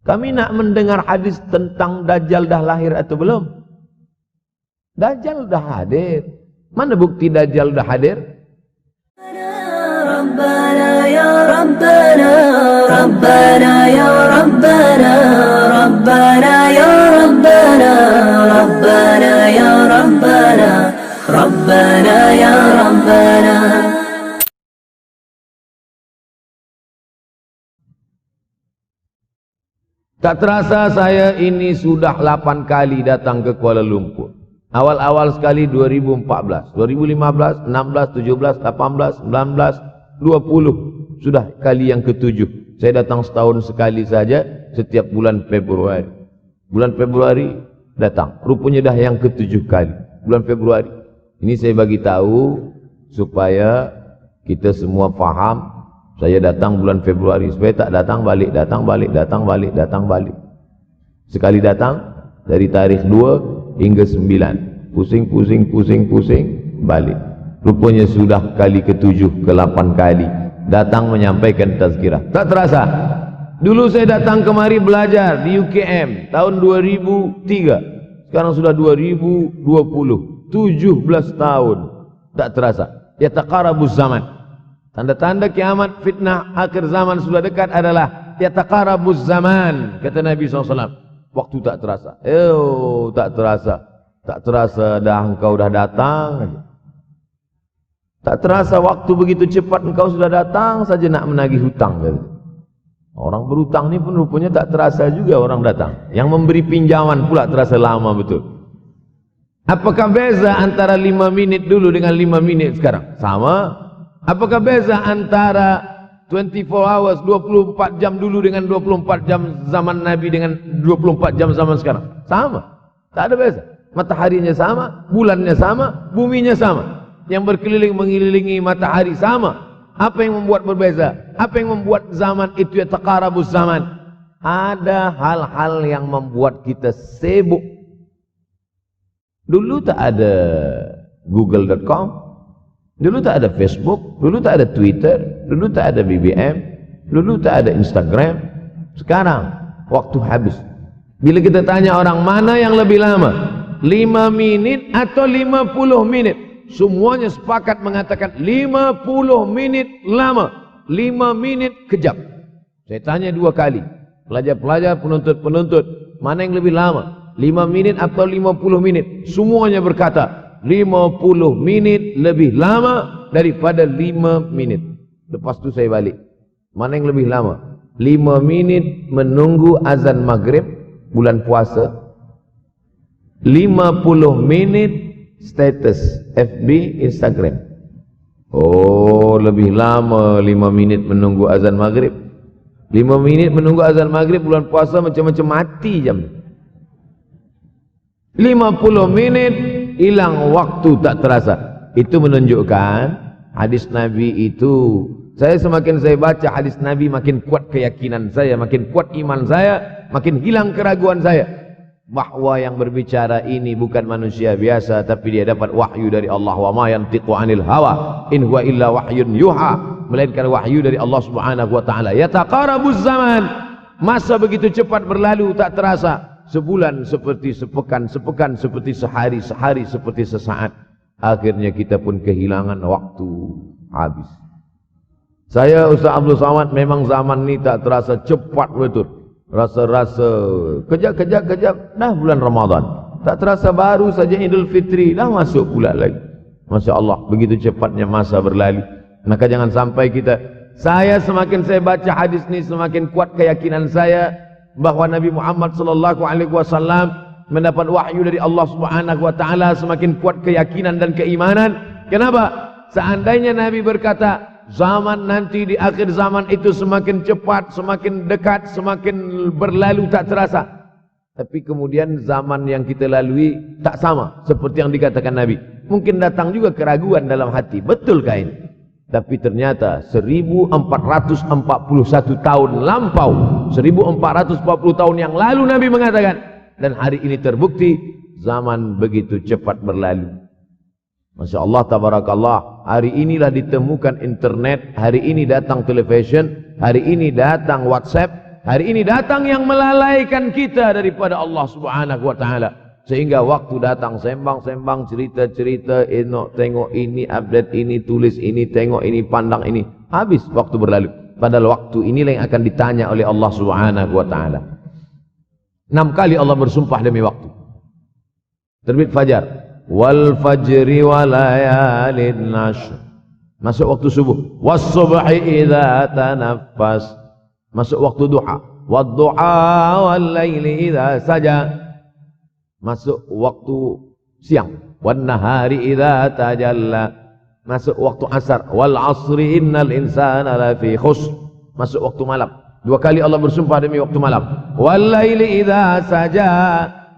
Kami nak mendengar hadis tentang Dajjal dah lahir atau belum? Dajjal dah hadir. Mana bukti Dajjal dah hadir? Rabbana ya Rabbana, Rabbana ya Rabbana, Rabbana ya Rabbana, Rabbana ya Rabbana, Rabbana ya Rabbana. Tak terasa saya ini sudah 8 kali datang ke Kuala Lumpur. Awal-awal sekali 2014, 2015, 16, 17, 18, 19, 20. Sudah kali yang ke-7. Saya datang setahun sekali saja setiap bulan Februari. Bulan Februari datang. Rupanya dah yang ke-7 kali. Bulan Februari. Ini saya bagi tahu supaya kita semua faham. Saya datang bulan Februari supaya tak datang balik, datang balik, datang balik, datang balik. Sekali datang dari tarikh 2 hingga 9. Pusing, pusing, pusing, pusing, balik. Rupanya sudah kali ke-7, ke-8 kali datang menyampaikan tazkirah. Tak terasa. Dulu saya datang kemari belajar di UKM tahun 2003. Sekarang sudah 2020. 17 tahun. Tak terasa. Yataqarabuz zaman. Tanda-tanda kiamat, fitnah akhir zaman sudah dekat adalah yataqarabuz zaman, kata Nabi SAW. Waktu tak terasa. Tak terasa. Tak terasa dah engkau dah datang. Tak terasa waktu begitu cepat engkau sudah datang saja nak menagih hutang. Orang berhutang ni pun rupanya tak terasa juga orang datang. Yang memberi pinjaman pula terasa lama betul. Apakah beza antara 5 minit dulu dengan 5 minit sekarang? Sama. Apakah beza antara 24 hours, 24 jam dulu dengan 24 jam zaman Nabi dengan 24 jam zaman sekarang? Sama. Tak ada beza. Mataharinya sama, bulannya sama, buminya sama. Yang berkeliling mengelilingi matahari sama. Apa yang membuat berbeza? Apa yang membuat zaman itu yataqarabuz zaman? Ada hal-hal yang membuat kita sibuk. Dulu tak ada google.com, dulu tak ada Facebook, dulu tak ada Twitter, dulu tak ada BBM, dulu tak ada Instagram. Sekarang waktu habis. Bila kita tanya orang mana yang lebih lama, 5 minit atau 50 minit, semuanya sepakat mengatakan 50 menit lama, 5 menit kejap. Saya tanya 2 kali, pelajar-pelajar, penuntut-penuntut, mana yang lebih lama, 5 menit atau 50 menit? Semuanya berkata 50 menit lebih lama daripada 5 minit. Lepas tu saya balik, mana yang lebih lama? 5 minit menunggu azan maghrib bulan puasa, 50 menit status FB, Instagram. Oh, lebih lama 5 minit menunggu azan maghrib. 5 minit menunggu azan maghrib bulan puasa macam-macam mati jam. 50 menit hilang waktu tak terasa. Itu menunjukkan hadis Nabi itu, semakin saya baca hadis Nabi makin kuat keyakinan saya, makin kuat iman saya, makin hilang keraguan saya bahwa yang berbicara ini bukan manusia biasa, tapi dia dapat wahyu dari Allah. Wa ma yantiqu anil hawa in huwa illa wahyun yuha, melainkan wahyu dari Allah Subhanahu wa taala. Yataqarabuz zaman, masa begitu cepat berlalu tak terasa. Sebulan seperti sepekan, sepekan seperti sehari, sehari seperti sesaat. Akhirnya kita pun kehilangan waktu, habis. Saya Ustaz Abdul Samad, memang zaman ni tak terasa cepat betul. Rasa-rasa kejap, dah bulan Ramadan. Tak terasa baru saja Idul Fitri, dah masuk pula lagi. Masya Allah, begitu cepatnya masa berlalu. Maka jangan sampai semakin saya baca hadis ni, semakin kuat keyakinan saya bahwa Nabi Muhammad sallallahu alaihi wasallam mendapat wahyu dari Allah Subhanahu wa taala. Semakin kuat keyakinan dan keimanan. Kenapa? Seandainya Nabi berkata zaman nanti di akhir zaman itu semakin cepat, semakin dekat, semakin berlalu tak terasa, tapi kemudian zaman yang kita lalui tak sama seperti yang dikatakan Nabi. Mungkin datang juga keraguan dalam hati, betulkah ini? Tapi ternyata 1441 tahun lampau, 1440 tahun yang lalu Nabi mengatakan, dan hari ini terbukti zaman begitu cepat berlalu. Masya Allah, tabarakallah. Hari inilah ditemukan internet, hari ini datang television, hari ini datang WhatsApp, Hari ini datang yang melalaikan kita daripada Allah Subhanahu wa taala. Sehingga waktu datang sembang-sembang, cerita-cerita, tengok ini, update ini, tulis ini, tengok ini, pandang ini. Habis waktu berlalu. Padahal waktu inilah yang akan ditanya oleh Allah Subhanahu wa taala. 6 kali Allah bersumpah demi waktu. Terbit fajar. Wal fajri wa layalin nashr. Masuk waktu subuh. Was subhi idza tanaffas. Masuk waktu duha. Wad duha wal laili idza saja. Masuk waktu siang. Wan nahari idza tajalla. Masuk waktu asar. Wal asri innal insana lafi khusr. Masuk waktu malam. 2 kali Allah bersumpah demi waktu malam. Wal laili idza saja.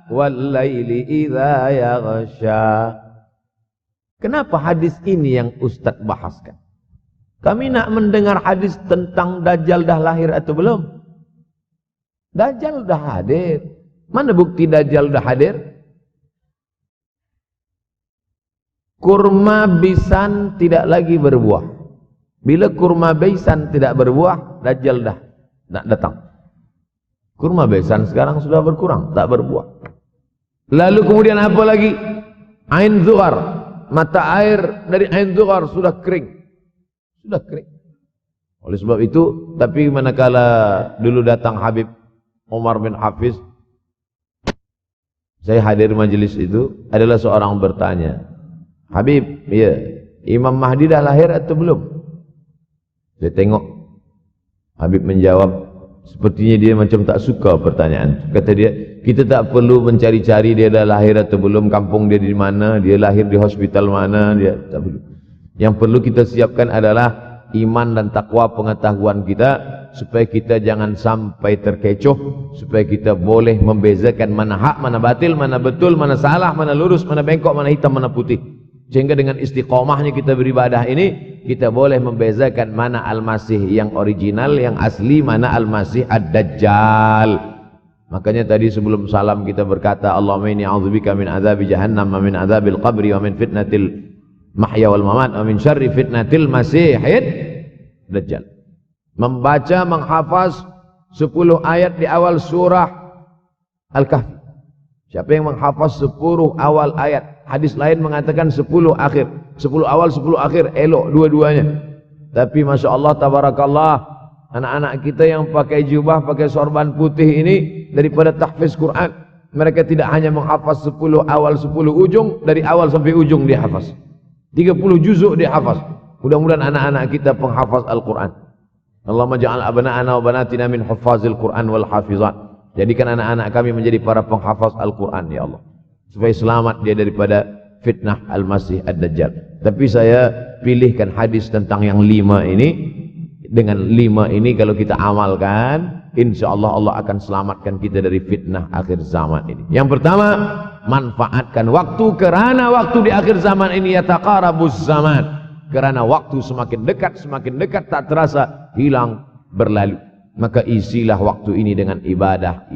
Wal laili idza yaghsha. Kenapa hadis ini yang Ustaz bahaskan? Kami nak mendengar hadis tentang Dajjal dah lahir atau belum? Dajjal dah hadir. Mana bukti Dajjal dah hadir? Kurma bisan tidak lagi berbuah. Bila kurma bisan tidak berbuah, Dajjal dah nak datang. Kurma bisan sekarang sudah berkurang, tak berbuah. Lalu kemudian apa lagi? Ain Zuhar, mata air dari Ain Zuhar sudah kering. Sudah kering. Oleh sebab itu, tapi manakala dulu datang Habib Umar bin Hafiz, saya hadir majelis itu, adalah seorang bertanya, Habib, ya, Imam Mahdi dah lahir atau belum? Saya tengok, Habib menjawab, sepertinya dia macam tak suka pertanyaan. Kata dia, kita tak perlu mencari-cari dia dah lahir atau belum, kampung dia di mana, dia lahir di hospital mana, dia tak perlu. Yang perlu kita siapkan adalah iman dan takwa pengetahuan kita, supaya kita jangan sampai terkecoh, supaya kita boleh membezakan mana hak, mana batil, mana betul, mana salah, mana lurus, mana bengkok, mana hitam, mana putih. Sehingga dengan istiqomahnya kita beribadah ini, kita boleh membezakan mana Al-Masih yang original, yang asli, mana Al-Masih Ad-Dajjal. Makanya tadi sebelum salam kita berkata, Allahumma inni a'udzubika min azabi jahannam, wa min azabil qabri, wa min fitnatil mahya wal mamat, wa min syarri fitnatil masihid dajjal. Membaca, menghafaz 10 ayat di awal surah Al-Kahfi. Siapa yang menghafaz 10 awal ayat, hadis lain mengatakan 10 akhir, 10 awal 10 akhir, elok dua-duanya. Tapi Masya Allah, tabarakallah, anak-anak kita yang pakai jubah, pakai sorban putih ini, daripada tahfiz Quran, mereka tidak hanya menghafaz 10 awal 10 ujung, dari awal sampai ujung dia hafaz. 30 juzuk dia hafaz. Mudah-mudahan anak-anak kita penghafaz Al-Quran. Allahumma ja'al abna'ana wa banatina min huffazil Quran wal hafizat. Jadikan anak-anak kami menjadi para penghafaz Al-Quran, ya Allah, supaya selamat dia daripada fitnah Al-Masih Ad-Dajjal. Tapi saya pilihkan hadis tentang yang 5 ini. Dengan 5 ini kalau kita amalkan, insyaAllah Allah akan selamatkan kita dari fitnah akhir zaman ini. Yang pertama, manfaatkan waktu, kerana waktu di akhir zaman ini yataqarabuz zaman. Kerana waktu semakin dekat tak terasa, hilang, berlalu. Maka isilah waktu ini dengan ibadah.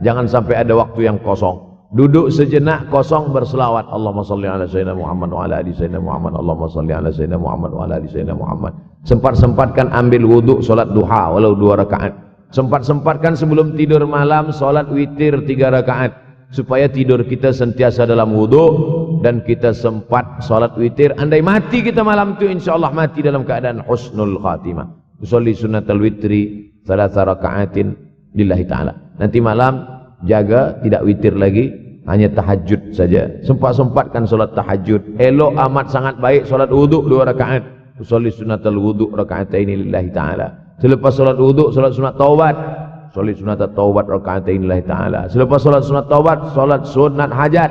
Jangan sampai ada waktu yang kosong. Duduk sejenak kosong berselawat. Allahumma salli ala sayyidina Muhammad wa ala ali sayyidina Muhammad. Allahumma salli ala sayyidina Muhammad wa ala ali sayyidina Muhammad. Sempat-sempatkan ambil wuduk solat duha walau 2 rakaat. Sempat-sempatkan sebelum tidur malam solat witir 3 rakaat. Supaya tidur kita sentiasa dalam wuduk, dan kita sempat solat witir. Andai mati kita malam itu, insyaAllah mati dalam keadaan husnul khatimah. Usolli sunnatal witri 3 rakaatin lillahi ta'ala. Nanti malam jaga, tidak witir lagi, hanya tahajud saja. Sempat-sempatkan solat tahajud. Elok amat sangat baik solat wuduk 2 rakaat. Usolli sunnatal wuduk rakaataini lillahi ta'ala. Selepas solat wuduk, solat sunat taubat. Solat sunat taubat rakaataini lillahi ta'ala. Selepas solat sunat taubat, solat sunat hajat.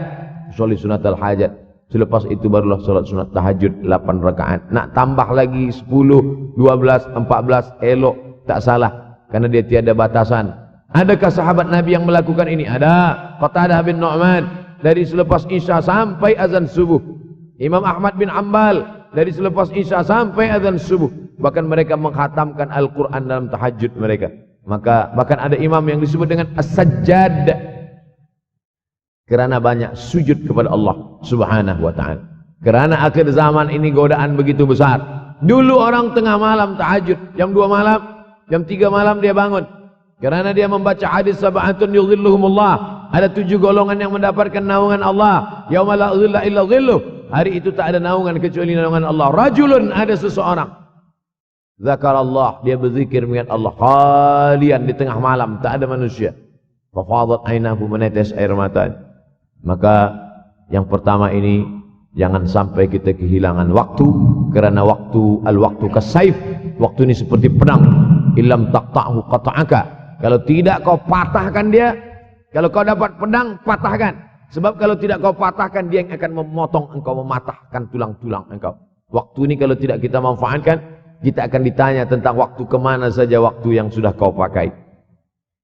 Solat sunat al-hajat. Selepas itu barulah solat sunat tahajud 8 rakaat. Nak tambah lagi 10, 12, 14, elok, tak salah, karena dia tiada batasan. Adakah sahabat Nabi yang melakukan ini? Ada. Qatadah bin Nu'man, dari selepas Isya sampai azan subuh. Imam Ahmad bin Ambal, dari selepas Isya sampai azan subuh. Bahkan mereka mengkhatamkan Al-Quran dalam tahajud mereka. Maka bahkan ada imam yang disebut dengan As-Sajjad, kerana banyak sujud kepada Allah Subhanahu wa ta'ala. Kerana akhir zaman ini godaan begitu besar. Dulu orang tengah malam tahajud, jam 2 malam, jam 3 malam dia bangun. Karena dia membaca hadis sab'atun yudhilluhumullah. Ada 7 golongan yang mendapatkan naungan Allah. Yauma la dhilla illa dhilluh. Hari itu tak ada naungan kecuali naungan Allah. Rajulun, ada seseorang. Zakarallah, dia berzikir mengingat Allah. Khalian, di tengah malam, tak ada manusia. Fafadat ainahu, menetes air mata. Maka yang pertama ini, jangan sampai kita kehilangan waktu. Kerana waktu kasaif. Waktu ini seperti pedang. Illam taqta'hu qata'aka. Kalau tidak kau patahkan dia. Kalau kau dapat pedang, patahkan. Sebab kalau tidak kau patahkan, dia yang akan memotong engkau, mematahkan tulang-tulang engkau. Waktu ini kalau tidak kita manfaatkan, kita akan ditanya tentang waktu kemana saja waktu yang sudah kau pakai.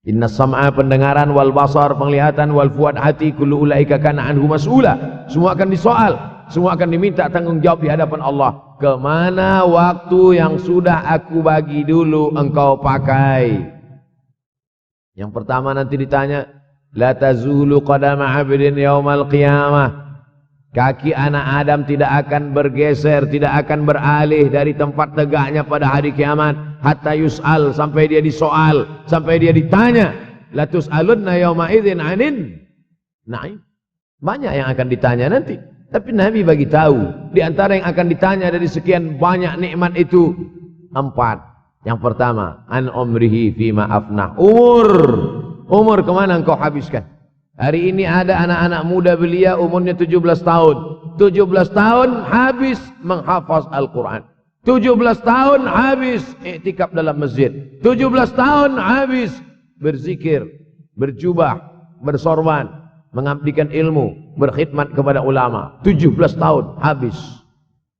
Inna sam'a, pendengaran, wal basar, penglihatan, wal fuad, hati, kullu ulaika kana anhu mas'ula. Semua akan disoal, semua akan diminta tanggungjawab di hadapan Allah. Kemana waktu yang sudah aku bagi dulu engkau pakai? Yang pertama nanti ditanya, la tazulu qadama 'abdin yaumal qiyamah. Kaki anak Adam tidak akan bergeser, tidak akan beralih dari tempat tegaknya pada hari kiamat hatta yus'al, sampai dia disoal, sampai dia ditanya. La tus'alunna yauma idzin 'anin na'im. Banyak yang akan ditanya nanti. Tapi Nabi bagi tahu, di antara yang akan ditanya dari sekian banyak nikmat itu 4. Yang pertama, an umrihi fima afnah. Umur kemana engkau habiskan? Hari ini ada anak-anak muda belia umurnya 17 tahun. 17 tahun habis menghafaz Al-Quran. 17 tahun habis iktikaf dalam masjid. 17 tahun habis berzikir, berjubah, bersorban, mengabdikan ilmu, berkhidmat kepada ulama. 17 tahun habis.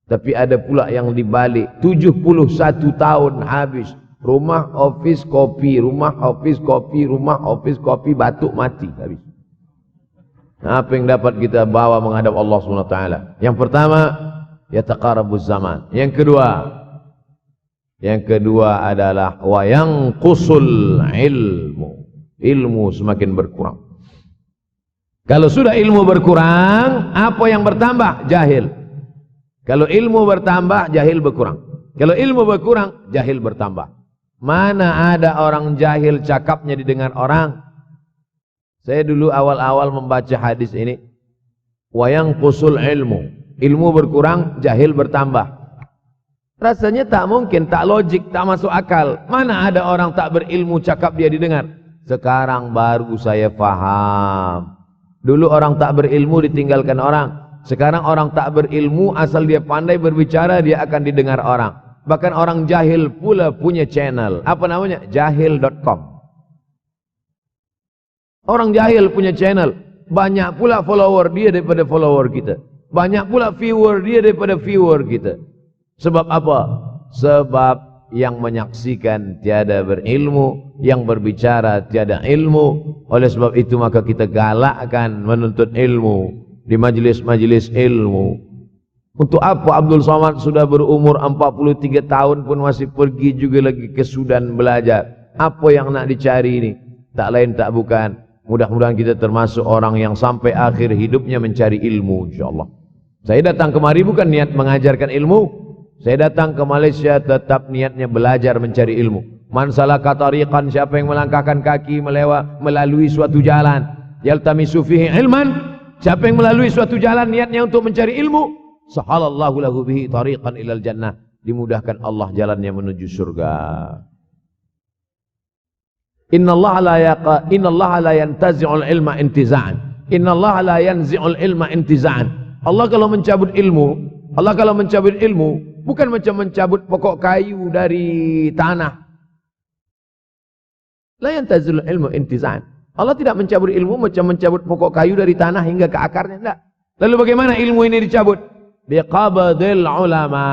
Tapi ada pula yang dibalik, 71 tahun habis. Rumah, office, kopi. Rumah, office, kopi. Rumah, office, kopi. Batuk, mati. Habis. Apa yang dapat kita bawa menghadap Allah SWT? Yang pertama, yataqarabuz zaman. Yang kedua adalah wa yanqusul ilmu. Ilmu semakin berkurang. Kalau sudah ilmu berkurang, apa yang bertambah? Jahil. Kalau ilmu bertambah, jahil berkurang. Kalau ilmu berkurang, jahil bertambah. Mana ada orang jahil cakapnya didengar orang? Saya dulu awal-awal membaca hadis ini. Wa yanqusul ilmu. Ilmu berkurang, jahil bertambah. Rasanya tak mungkin, tak logik, tak masuk akal. Mana ada orang tak berilmu cakap dia didengar? Sekarang baru saya faham. Dulu orang tak berilmu ditinggalkan orang. Sekarang orang tak berilmu, asal dia pandai berbicara, dia akan didengar orang. Bahkan orang jahil pula punya channel. Apa namanya? Jahil.com. Orang jahil punya channel. Banyak pula follower dia daripada follower kita. Banyak pula viewer dia daripada viewer kita. Sebab apa? Sebab yang menyaksikan tiada berilmu, yang berbicara tiada ilmu. Oleh sebab itu maka kita galakkan menuntut ilmu di majlis-majlis ilmu. Untuk apa Abdul Somad sudah berumur 43 tahun pun masih pergi juga lagi ke Sudan belajar? Apa yang nak dicari ini? Tak lain tak bukan, mudah-mudahan kita termasuk orang yang sampai akhir hidupnya mencari ilmu, insyaAllah. Saya datang kemari bukan niat mengajarkan ilmu. Saya datang ke Malaysia tetap niatnya belajar mencari ilmu. Man salaka tariqan, siapa yang melangkahkan kaki melalui suatu jalan, yaltamisu fihi ilman, siapa yang melalui suatu jalan niatnya untuk mencari ilmu, sahalallahu lahu bihi tariqan ilal jannah, dimudahkan Allah jalannya menuju surga. Innallaha la yantazi'ul ilma intiza'an. Innallaha la yanzi'ul ilma intiza'an. Allah kalau mencabut ilmu, bukan macam mencabut pokok kayu dari tanah. La yantazi'ul ilmu intiza'an. Allah tidak mencabut ilmu macam mencabut pokok kayu dari tanah hingga ke akarnya, tidak. Lalu bagaimana ilmu ini dicabut? Biqabdil ulama.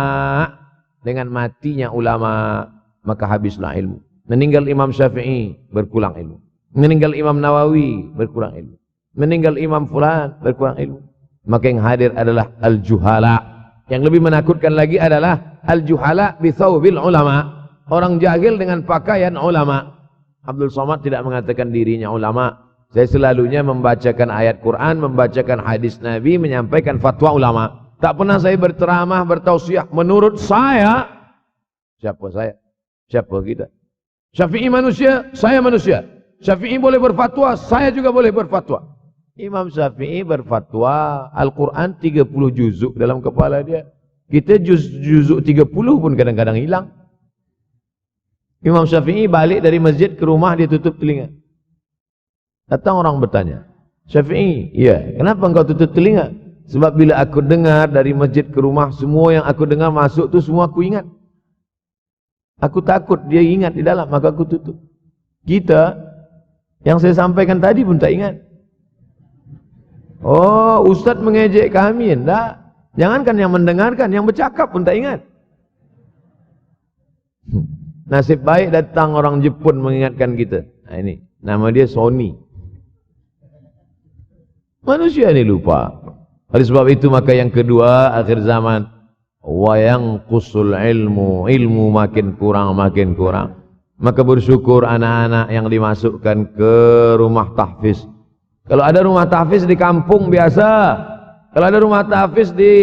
Dengan matinya ulama, maka habislah ilmu. Meninggal Imam Syafi'i, berkurang ilmu. Meninggal Imam Nawawi, berkurang ilmu. Meninggal Imam Fulan, berkurang ilmu. Maka yang hadir adalah al-juhala. Yang lebih menakutkan lagi adalah al-juhala bithawbil ulama. Orang jahil dengan pakaian ulama. Abdul Somad tidak mengatakan dirinya ulama. Saya selalunya membacakan ayat Quran, membacakan hadis Nabi, menyampaikan fatwa ulama. Tak pernah saya berceramah, bertausiah. Menurut saya, siapa saya? Siapa kita? Syafi'i manusia, saya manusia. Syafi'i boleh berfatwa, saya juga boleh berfatwa. Imam Syafi'i berfatwa Al-Quran 30 juzuk dalam kepala dia. Kita juzuk 30 pun kadang-kadang hilang. Imam Syafi'i balik dari masjid ke rumah, dia tutup telinga. Datang orang bertanya, Syafi'i, ya, kenapa engkau tutup telinga? Sebab bila aku dengar dari masjid ke rumah, semua yang aku dengar masuk tu semua aku ingat. Aku takut dia ingat di dalam, maka aku tutup. Kita, yang saya sampaikan tadi pun tak ingat. Oh, Ustaz mengejek kami, enggak. Jangankan yang mendengarkan, yang bercakap pun tak ingat. Nasib baik datang orang Jepun mengingatkan kita. Nah, ini, nama dia Sony. Manusia ini lupa. Oleh sebab itu maka yang kedua, akhir zaman, wa yanqusul ilmu, ilmu makin kurang. Maka bersyukur anak-anak yang dimasukkan ke rumah tahfiz. Kalau ada rumah tahfiz di kampung biasa, kalau ada rumah tahfiz di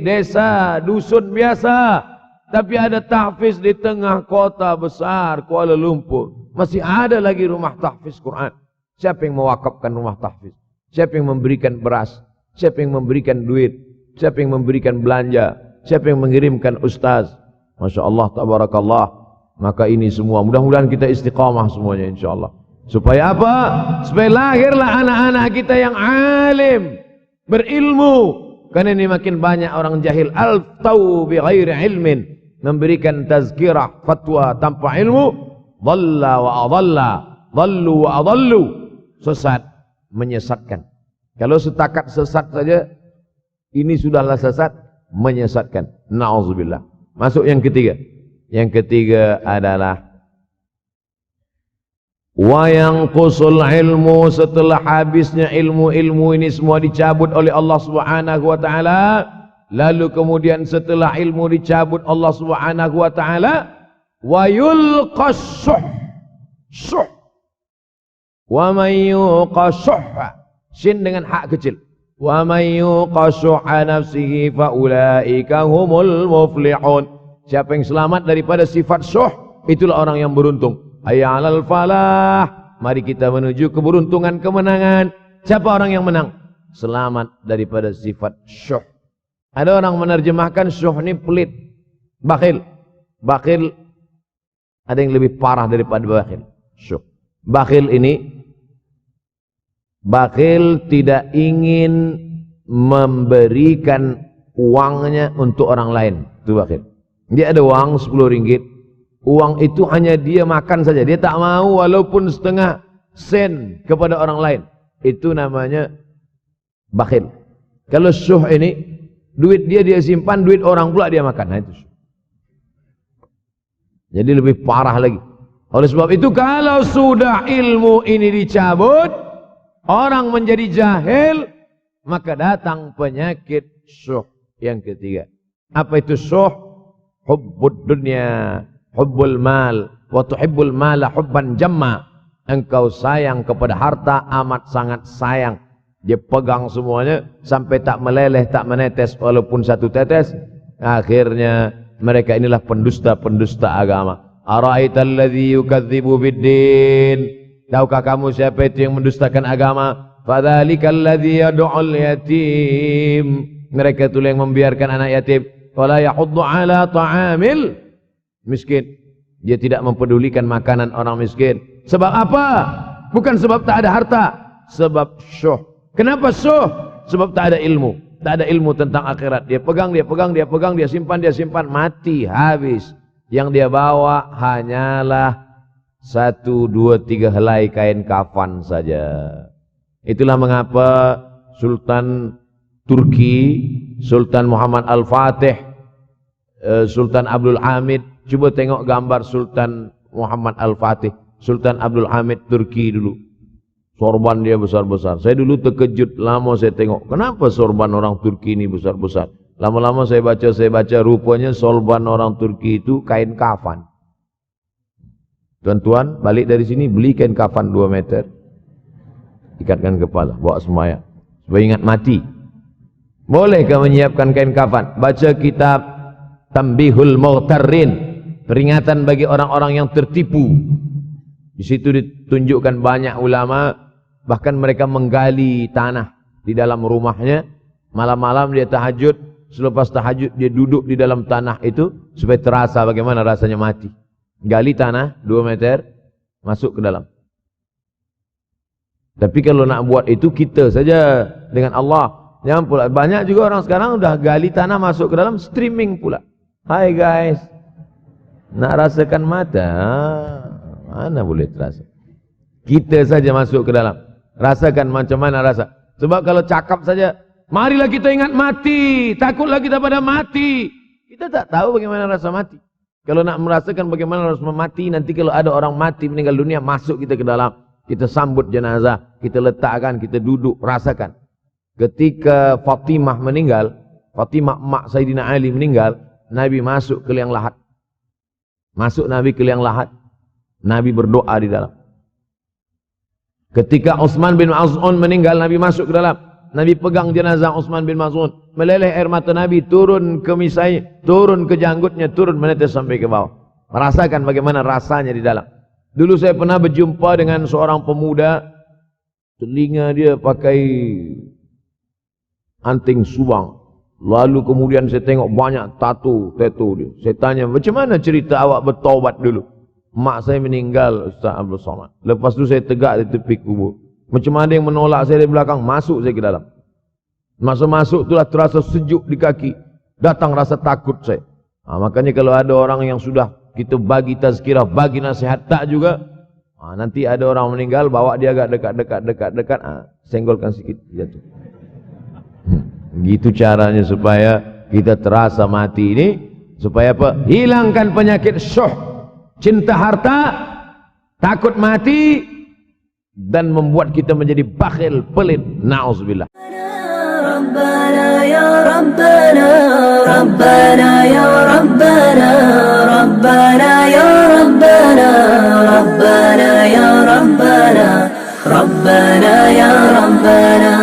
desa, dusun biasa, tapi ada tahfiz di tengah kota besar Kuala Lumpur, masih ada lagi rumah tahfiz Quran. Siapa yang mewakafkan rumah tahfiz? Siapa yang memberikan beras? Siapa yang memberikan duit? Siapa yang memberikan belanja? Siapa yang mengirimkan ustaz? Masya Allah, tabarakallah. Maka ini semua, mudah-mudahan kita istiqamah semuanya insyaAllah. Supaya apa? Supaya lahirlah anak-anak kita yang alim, berilmu. Karena ini makin banyak orang jahil. Al-taw bi ghairi ilmin, memberikan tazkirah, fatwa tanpa ilmu. Dhalla wa adalla, dhallu wa adallu, sesat, menyesatkan. Kalau setakat sesat saja, ini sudahlah sesat, menyesatkan. Na'udzubillah. Masuk yang ketiga. Yang ketiga adalah wa yanqusul ilmu, setelah habisnya ilmu-ilmu ini semua dicabut oleh Allah Subhanahu wa taala, lalu kemudian setelah ilmu dicabut Allah Subhanahu wa taala, wa yulqas syuh. Wa may yuqashuha, sin dengan hak kecil. Wa may yuqashuha nafsihi fa ulaika humul muflihun. Siapa yang selamat daripada sifat syuh, itulah orang yang beruntung. Hayya 'alal falah, mari kita menuju keberuntungan, kemenangan. Siapa orang yang menang? Selamat daripada sifat syuh. Ada orang menerjemahkan syuh ini pelit, bakhil. Bakhil ada yang lebih parah daripada bakhil. Syuh. Bakhil ini, bakhil tidak ingin memberikan uangnya untuk orang lain. Itu bakhil. Dia ada uang 10 ringgit. Uang itu hanya dia makan saja. Dia tak mau walaupun setengah sen kepada orang lain. Itu namanya bakhil. Kalau syuh ini, duit dia simpan, duit orang pula dia makan. Nah, itu syuh. Jadi lebih parah lagi. Oleh sebab itu kalau sudah ilmu ini dicabut, orang menjadi jahil, maka datang penyakit syuh yang ketiga. Apa itu syuh? Hubbud dunya, hubbul mal, wa tuhibbul mala hubban jamma. Engkau sayang kepada harta, amat sangat sayang. Dia pegang semuanya sampai tak meleleh, tak menetes walaupun satu tetes. Akhirnya mereka inilah pendusta-pendusta agama. Ara'aital ladzi yukadzibu biddin. Tahukah kamu siapa itu yang mendustakan agama? Fadzalikal ladzi yad'ul yatim. Mereka itulah yang membiarkan anak yatim. Wala yahuddu ala ta'amil miskin. Dia tidak mempedulikan makanan orang miskin. Sebab apa? Bukan sebab tak ada harta, sebab syuh. Kenapa syuh? Sebab tak ada ilmu. Tak ada ilmu tentang akhirat. Dia pegang, dia simpan, mati, habis. Yang dia bawa hanyalah 1, 2, 3 helai kain kafan saja. Itulah mengapa Sultan Turki, Sultan Muhammad Al-Fatih, Sultan Abdul Hamid. Coba tengok gambar Sultan Muhammad Al-Fatih, Sultan Abdul Hamid Turki dulu. Sorban dia besar-besar. Saya dulu terkejut, lama saya tengok. Kenapa sorban orang Turki ini besar-besar? Lama-lama saya baca, rupanya sorban orang Turki itu kain kafan. Tuan-tuan, balik dari sini beli kain kafan 2 meter. Ikatkan kepala, bawa sembahyang. Supaya ingat mati. Bolehkah menyiapkan kain kafan? Baca kitab Tambihul Mughtarrin, peringatan bagi orang-orang yang tertipu. Di situ ditunjukkan banyak ulama, bahkan mereka menggali tanah di dalam rumahnya. Malam-malam dia tahajud, selepas tahajud dia duduk di dalam tanah itu supaya terasa bagaimana rasanya mati. Gali tanah 2 meter, masuk ke dalam. Tapi kalau nak buat itu kita saja dengan Allah. Jangan pula, banyak juga orang sekarang udah gali tanah masuk ke dalam, streaming pula. Hai guys, nak rasakan mata, mana boleh terasa. Kita saja masuk ke dalam, rasakan macam mana rasa. Sebab kalau cakap saja, marilah kita ingat mati, takutlah kita pada mati. Kita tak tahu bagaimana rasa mati. Kalau nak merasakan bagaimana rasa mati, nanti kalau ada orang mati meninggal dunia, masuk kita ke dalam. Kita sambut jenazah, kita letakkan, kita duduk, rasakan. Ketika Fatimah meninggal, Fatimah emak Sayyidina Ali meninggal, Nabi masuk ke liang lahat. Masuk Nabi ke liang lahat. Nabi berdoa di dalam. Ketika Utsman bin Maz'un meninggal, Nabi masuk ke dalam. Nabi pegang jenazah Utsman bin Maz'un. Meleleh air mata Nabi, turun ke misai, turun ke janggutnya, turun menetes sampai ke bawah. Merasakan bagaimana rasanya di dalam. Dulu saya pernah berjumpa dengan seorang pemuda, telinga dia pakai anting subang. Lalu kemudian saya tengok banyak tato dia. Saya tanya, macam mana cerita awak bertaubat dulu? Mak saya meninggal, Ustaz Abdul Somad. Lepas tu saya tegak di tepi kubur. Macam ada yang menolak saya dari belakang, masuk saya ke dalam. Masa masuk itulah terasa sejuk di kaki. Datang rasa takut saya. Makanya kalau ada orang yang sudah kita bagi tazkirah, bagi nasihat tak juga, nanti ada orang meninggal, bawa dia agak dekat, senggolkan sikit, jatuh. Gitu caranya supaya kita terasa mati ini, supaya apa? Hilangkan penyakit syuh, cinta harta, takut mati, dan membuat kita menjadi bakhil, pelit. Na'udzubillah. ربنا يا ربنا ربنا يا ربنا ربنا يا ربنا ربنا يا ربنا ربنا يا ربنا